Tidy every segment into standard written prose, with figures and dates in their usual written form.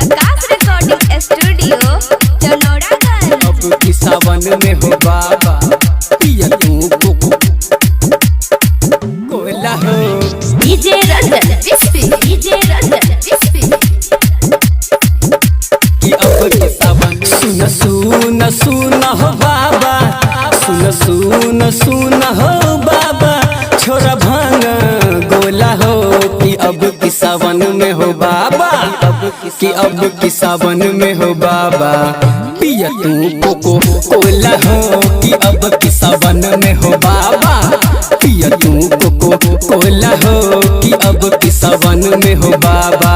आकाश recording studio चनौड़ागंज। अब की सावन में हो बाबा पिया तू कोला हो। डीजे रंजन विस्पी, डीजे रंजन विस्पी। कि अब की सावन सुन सुन सुन हो बाबा, सुन सुन सुन हो बाबा, छोरा भांग गोला हो। कि अब की सावन में हो बाबा, कि अब की सावन में हो बाबा पिया तू कोको कोला हो। कि अब की सावन में हो बाबा पिया तू कोको कोला हो। कि अब की सावन में हो बाबा,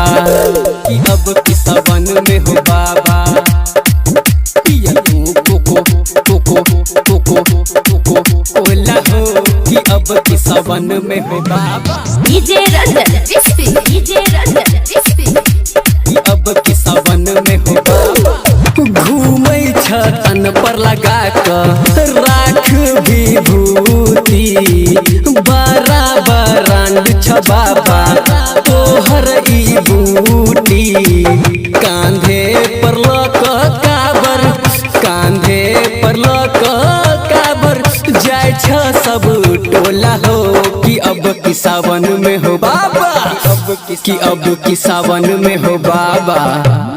कि अब की सावन में हो बाबा पिया तू कोको कोको कोको कोको कोला हो। कि अब की सावन में हो बाबा डीजे रंजन विस्पी, डीजे रंजन विस्पी। कि अब की सावन में हो बाबा घूमै छतन पर लगा कर राख विभूति, बड़ा बरांड छ बाबा तोहर ई बूटी। कांधे पर लक काबर, कांधे पर लक काबर जाय छ सब टोला हो। कि अब की सावन में हो बाबा, कि अब की सावन में हो बाबा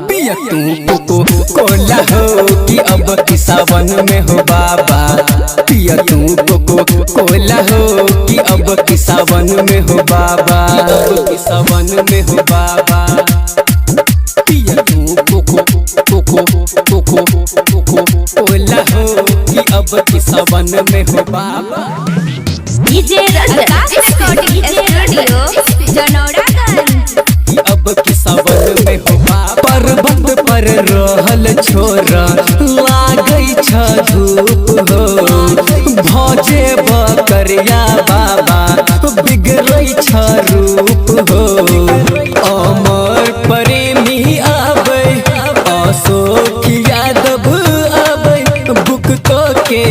पिया तू कोको कोला हो। कि अब की सावन में हो बाबा पिया तू कोको कोला हो। कि अब की सावन में हो बाबा, अब की सावन में हो बाबा पिया तू कोको कोको कोको कोको कोला हो। कि अब की सावन में हो बाबा डीजे रंजन रिकॉर्डिंग स्टूडियो चनौड़ागंज। कि अब की सावन में हो बाबा पर्वत पर रहल छोरा लागै छ धूप हो। भजे बकरिया बाबा बिगड़ै छ रूप हो। अमर प्रेमी आबै अशोक यादव आबै बुक तो के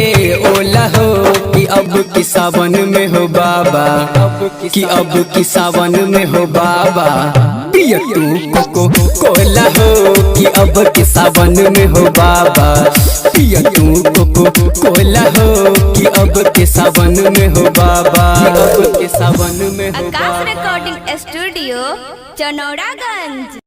ओला हो। कि अब की सावन में हो बाबा, कि अब की सावन में हो बाबा पिया तू कोको कोला हो। कि अब की सावन में हो बाबा पिया तू कोको कोला हो। कि अब के सावन में हो बाबा, अब के सावन में हो आकाश बाबा। Recording studio चनौड़ागंज।